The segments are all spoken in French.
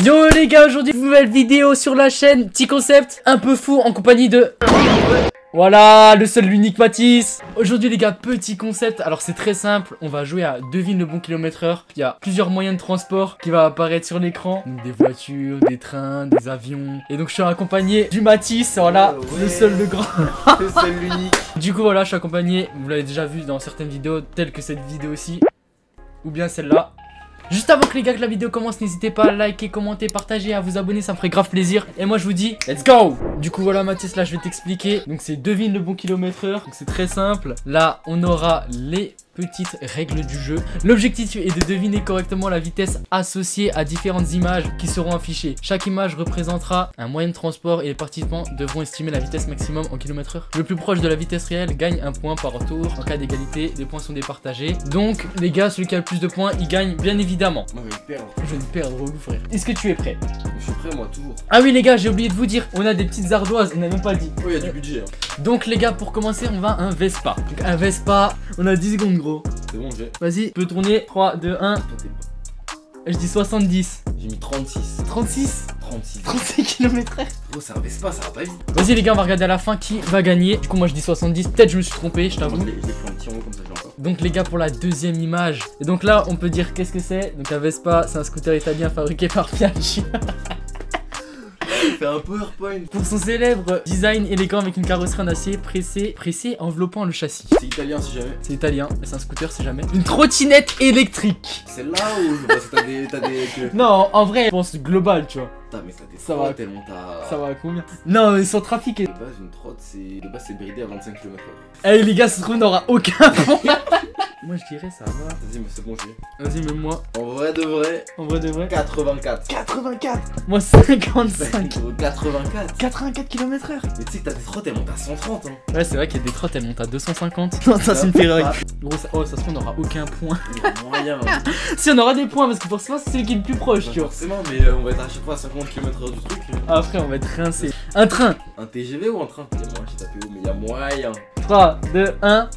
Yo les gars, aujourd'hui nouvelle vidéo sur la chaîne, petit concept un peu fou en compagnie de... Voilà, le seul, l'unique Mathis. Aujourd'hui les gars, petit concept, alors c'est très simple, on va jouer à devine le bon kilomètre/heure. Il y a plusieurs moyens de transport qui vont apparaître sur l'écran. Des voitures, des trains, des avions. Et donc je suis accompagné du Mathis, voilà, le seul, le grand. Le seul, l'unique. Du coup voilà, je suis accompagné, vous l'avez déjà vu dans certaines vidéos, telles que cette vidéo-ci. Ou bien celle-là. Juste avant que la vidéo commence, n'hésitez pas à liker, commenter, partager, à vous abonner, ça me ferait grave plaisir. Et moi je vous dis, let's go! Du coup voilà Mathis, là je vais t'expliquer. Donc c'est devine le bon kilomètre/heure. Donc c'est très simple. Là on aura les petites règles du jeu. L'objectif est de deviner correctement la vitesse associée à différentes images qui seront affichées. Chaque image représentera un moyen de transport et les participants devront estimer la vitesse maximum en kilomètre/heure. Le plus proche de la vitesse réelle gagne un point par tour. En cas d'égalité, les points sont départagés. Donc les gars, celui qui a le plus de points, il gagne bien évidemment. Moi je vais perdre. Je vais te perdre, relou frère. Est-ce que tu es prêt? Je suis prêt moi toujours. Ah oui les gars, j'ai oublié de vous dire, on a des petites ardoises, on n'a même pas dit. Oh, il y a du budget. Hein. Donc les gars, pour commencer, on va à un Vespa. Donc un Vespa, on a 10 secondes gros. C'est bon, j'ai. Vas-y, tu peux tourner. 3, 2, 1. Je dis 70. J'ai mis 36. 36. 36. 36 km/h. Oh, ça va pas, ça va pas vite. Vas-y les gars, on va regarder à la fin qui va gagner. Du coup moi je dis 70. Peut-être je me suis trompé, je t'avoue. Je l'ai fait un petit en haut comme ça, je l'ai encore. Donc les gars, pour la deuxième image. Et donc là on peut dire qu'est-ce que c'est. Donc un Vespa, c'est un scooter italien fabriqué par Piaggio. Fait un PowerPoint. Pour son célèbre design élégant avec une carrosserie en acier pressé enveloppant le châssis. C'est italien si jamais. C'est italien, mais c'est un scooter si jamais. Une trottinette électrique. C'est là où parce que t'as des. Non, en vrai, je pense global, tu vois. Putain, mais ça Ça va. tellement t'as. Ça va à combien? Non, mais sans trafic. De base, une trotte, c'est. De base, c'est bridé à 25 km/h. Eh les gars, ça se trouve, on n'aura aucun point. Moi je dirais ça va. Vas-y, mais c'est bon, j'ai. Vas-y, même moi. En vrai de vrai. En vrai de vrai. 84. 84. Moi 55. 84. 84 km/h. Mais tu sais que t'as des trottes, elles montent à 130. Hein. Ouais, c'est vrai qu'il y a des trottes, elles montent à 250. Non, ça c'est une Ferrari. Gros, ça, oh, ça se trouve, on n'aura aucun point. Moyen. Si, on aura des points parce que forcément, c'est celui qui est le plus proche, tu vois. Forcément, mais on va être à chaque fois à 50 km/h du truc. Ah, frère, on va être rincé. Un train. Un TGV ou un train? Il y a moyen, j'ai tapé haut, mais il y a moyen. 3, 2, 1.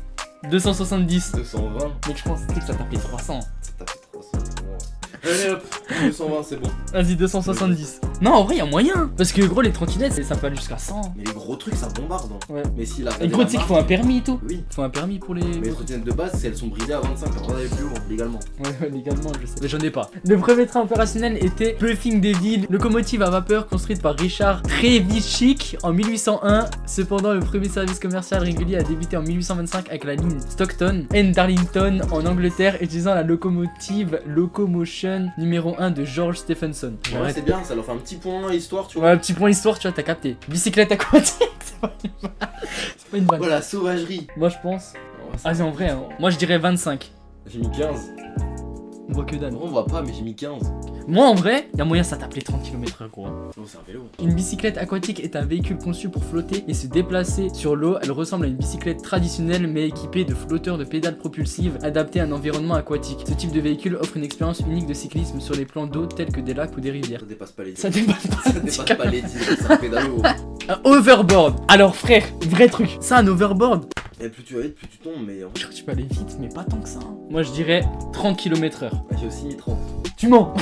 270. 220. Mec, je pense que ça tapait 300. Ça tape 300. Bon. Allez hop, 220, c'est bon. Vas-y, 270. Non, en vrai, il y a moyen. Parce que gros, les trottinettes, ça peut aller jusqu'à 100. Mais les gros trucs, ça bombarde. Hein. Ouais. Mais si la. Et gros, tu sais qu'il faut un permis et tout. Oui. Faut un permis pour les. Mais les trottinettes de base, si elles sont bridées à 25, on va aller plus haut, légalement. Ouais, légalement, je sais. Mais j'en ai pas. Le premier train opérationnel était Puffing des villes, locomotive à vapeur construite par Richard Trevithick en 1801. Cependant, le premier service commercial régulier a débuté en 1825 avec la ligne Stockton and Darlington en Angleterre, utilisant la locomotive Locomotion numéro 1 de George Stephenson. Ouais, c'est bien, ça leur fait un petit point histoire, tu vois. Ouais, petit point histoire, tu vois, t'as capté. Bicyclette aquatique, c'est pas une vanne. Voilà, sauvagerie. Moi, je pense. Ah, c'est en vrai, hein. Moi, je dirais 25. J'ai mis 15. On voit que dalle. On voit pas, mais j'ai mis 15. Moi, en vrai, y a moyen, ça t'appelait 30 km/h, gros. Oh, c'est un vélo. Une bicyclette aquatique est un véhicule conçu pour flotter et se déplacer sur l'eau. Elle ressemble à une bicyclette traditionnelle mais équipée de flotteurs de pédales propulsives adaptés à un environnement aquatique. Ce type de véhicule offre une expérience unique de cyclisme sur les plans d'eau tels que des lacs ou des rivières. Ça dépasse pas les 10. Ça dépasse pas, Ça dépasse pas les 10, c'est un pédalo. un overboard. Alors frère, vrai truc. Ça, un overboard. Et plus tu vas vite, plus tu tombes, mais. Je crois que tu peux aller vite, mais pas tant que ça. Hein. Moi, je dirais 30 km/h. J'ai aussi mis 30. Tu mens.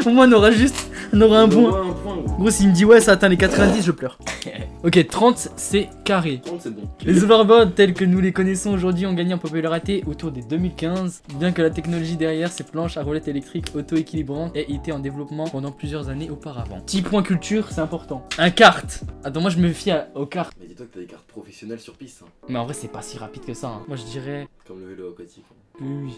Au moins, on aura juste. On aura un point. Un point, gros. Gros, s'il me dit ouais, ça atteint les 90, je pleure. Ok, 30, c'est carré. 30, c'est bon. Les overboards tels que nous les connaissons aujourd'hui ont gagné en popularité autour des 2015, bien que la technologie derrière ces planches à roulettes électriques auto-équilibrantes ait été en développement pendant plusieurs années auparavant. Petit point culture, c'est important. Un kart. Attends, moi je me fie aux karts. Mais dis-toi que t'as des cartes professionnelles sur piste. Hein. Mais en vrai, c'est pas si rapide que ça. Hein. Moi je dirais. Comme le vélo aquatique. Oui.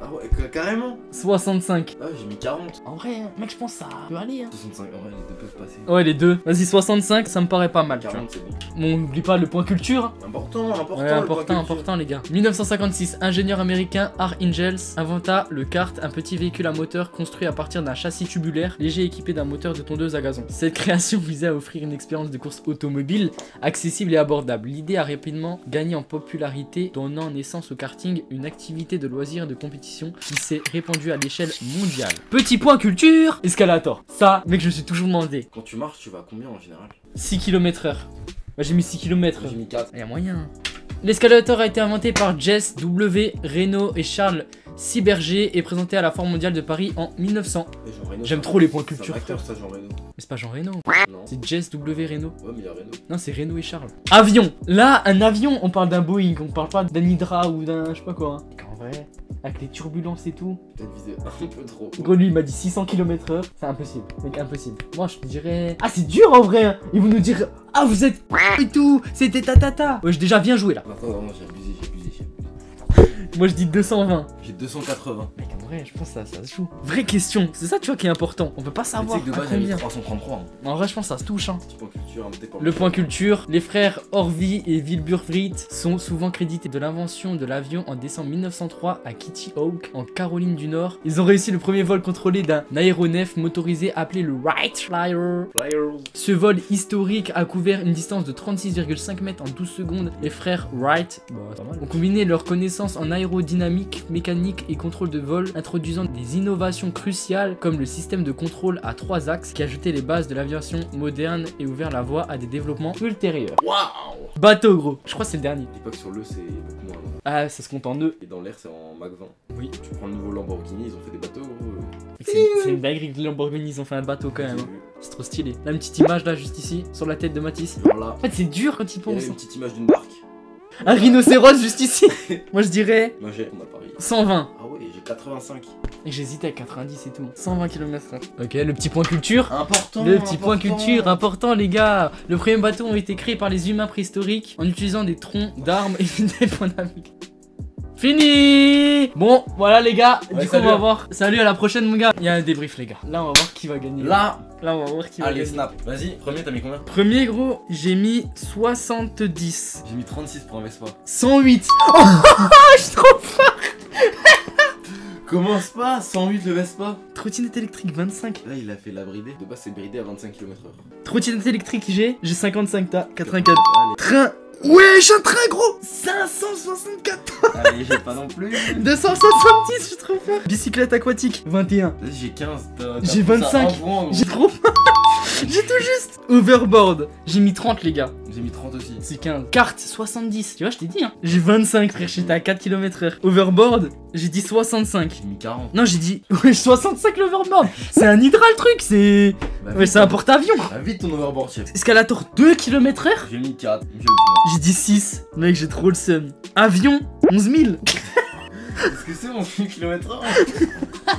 Ah ouais, carrément. 65. Ah ouais, j'ai mis 40. En vrai, mec, je pense que ça peut aller. Hein. 65, en vrai, les deux peuvent passer. Ouais, les deux. Vas-y, 65, ça me paraît pas mal. 40, c'est bon. Bon, n'oublie pas le point culture. Important, important. Ouais, important les gars. 1956, ingénieur américain Art Ingels inventa le kart, un petit véhicule à moteur construit à partir d'un châssis tubulaire léger équipé d'un moteur de tondeuse à gazon. Cette création visait à offrir une expérience de course automobile accessible et abordable. L'idée a rapidement gagné en popularité, donnant naissance au karting, une activité de loisir et de compétition qui s'est répandue à l'échelle mondiale. Petit point culture, escalator. Ça, mec, je me suis toujours demandé. Quand tu marches, tu vas à combien en général? 6 km/h. Bah, j'ai mis 6 km. J'ai mis 4. Y'a moyen. L'escalator a été inventé par Jess W. Reynaud et Charles Ciberger et présenté à la Foire mondiale de Paris en 1900. J'aime trop les points culture. C'est un acteur, ça, Jean Reno. Mais c'est pas Jean Reno, Non. c'est Jess W. Reynaud. Ouais, mais il y a Reno. Non, c'est Reynaud et Charles. Avion. Là, un avion, on parle d'un Boeing, on parle pas d'un Hydra ou d'un je sais pas quoi. Hein. En vrai, avec les turbulences et tout. Peut-être visé un peu trop. Gros, lui, il m'a dit 600 km/h. C'est impossible, mec, impossible. Moi, je te dirais. Ah, c'est dur en vrai. Hein. Ils vont nous dire. Ah, vous êtes et tout. C'était tatata. Ouais, j'ai déjà bien joué là. Attends, non, j'ai abusé. Moi, je dis 220. J'ai 280. Mec, en vrai, je pense que ça se joue. Vraie question. C'est ça, tu vois, qui est important. On peut pas savoir Tu sais que de à base, j'avais combien. 333. Hein. En vrai, je pense que ça se touche. Hein. Petit point culture, un petit point. Le point culture, les frères Orvie et Wilbur-Wright sont souvent crédités de l'invention de l'avion en décembre 1903 à Kitty Hawk, en Caroline du Nord. Ils ont réussi le premier vol contrôlé d'un aéronef motorisé appelé le Wright Flyer. Ce vol historique a couvert une distance de 36,5 mètres en 12 secondes. Les frères Wright ont combiné leurs connaissances en aérodynamique, mécanique et contrôle de vol, introduisant des innovations cruciales comme le système de contrôle à 3 axes qui ajoutait les bases de l'aviation moderne et ouvert la voie à des développements ultérieurs. Waouh! Bateau gros, je crois que c'est le dernier. Dis pas que sur le c'est beaucoup moins. Ah, ça se compte en nœuds. Et dans l'air c'est en Mach 20. Oui. Tu prends le nouveau Lamborghini, ils ont fait des bateaux gros. C'est une dinguerie que Lamborghini ils ont fait un bateau quand même. J'ai Hein. vu. C'est trop stylé. Là, une petite image là, juste ici, sur la tête de Matisse. Genre là, En fait, c'est dur quand il il y a pense. une petite image d'une barque. Un rhinocéros juste ici. Moi, je dirais Moi j'ai, on a Paris. 120. Ah ouais, j'ai 85. Et j'hésitais à 90 et tout. 120 km/h. Ok, le petit point culture. Important. Le petit point culture important les gars. Le premier bateau ont été créés par les humains préhistoriques en utilisant des troncs d'arbres et des points d'appui. Fini. Bon, voilà les gars, Ouais, du coup on salut. va voir. Salut, à la prochaine mon gars. Il y a un débrief les gars. Là on va voir qui va gagner. Là, on va voir qui va allez gagner. snap. Vas-y, premier t'as mis combien? Premier gros, j'ai mis 70. J'ai mis 36 pour un Vespa. 108. Oh, je suis trop fort. Commence pas, 108 le Vespa. Trottinette électrique 25. Là il a fait la bridée. De base c'est bridé à 25 km/h. Trottinette électrique j'ai 55 t'as 84. Allez. Train. Ouais, j'ai un train gros. 564. Allez, j'ai pas non plus. 270, je suis trop fort. Bicyclette aquatique 21. Vas-y, j'ai 15. J'ai 25. J'ai trop fort. J'ai tout juste. Overboard, j'ai mis 30 les gars. J'ai mis 30 aussi. C'est 15. Carte 70. Tu vois, je t'ai dit hein. J'ai 25 frère, j'étais à 4 km/h. Overboard, j'ai dit 65. J'ai mis 40. Non, j'ai dit ouais, 65 l'overboard. C'est un hydra le truc, c'est Bah, ouais, vite, c'est un porte-avions. Bah, vite ton overboard, chef. Escalator 2 km/h. J'ai mis 4. J'ai dit 6. Mec, j'ai trop le seum. Avion 11 000. Est-ce que c'est mon km/h?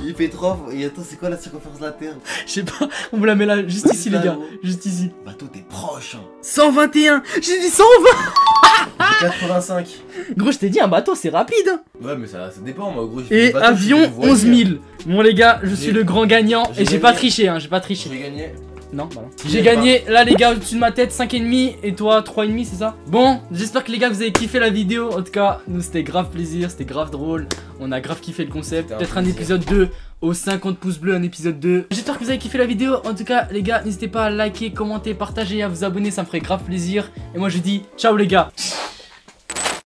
Il fait 3. Et attends, c'est quoi la circonférence de la Terre? Je sais pas, on vous la met là, juste ici les gars. Juste ici. Bateau, t'es proche. Hein. 121. J'ai dit 120. J'ai 85. Gros, je t'ai dit un bateau, c'est rapide. Hein. Ouais, mais ça dépend. Moi, gros, j'ai fait des Et bateaux, avion j'ai fait des 11 voiliers. 000. Bon les gars, je suis J'ai- le grand gagnant j'ai et j'ai gagné. pas triché hein, j'ai pas triché. J'ai gagné. Non, bah non. Il J'ai est gagné là les gars au-dessus de ma tête 5,5 et toi 3,5 c'est ça? Bon, j'espère que les gars vous avez kiffé la vidéo. En tout cas, nous c'était grave plaisir, c'était grave drôle. On a grave kiffé le concept. C'était un Peut-être un plaisir. épisode 2 aux 50 pouces bleus, un épisode 2. J'espère que vous avez kiffé la vidéo. En tout cas, les gars, n'hésitez pas à liker, commenter, partager, à vous abonner, ça me ferait grave plaisir. Et moi je dis ciao les gars.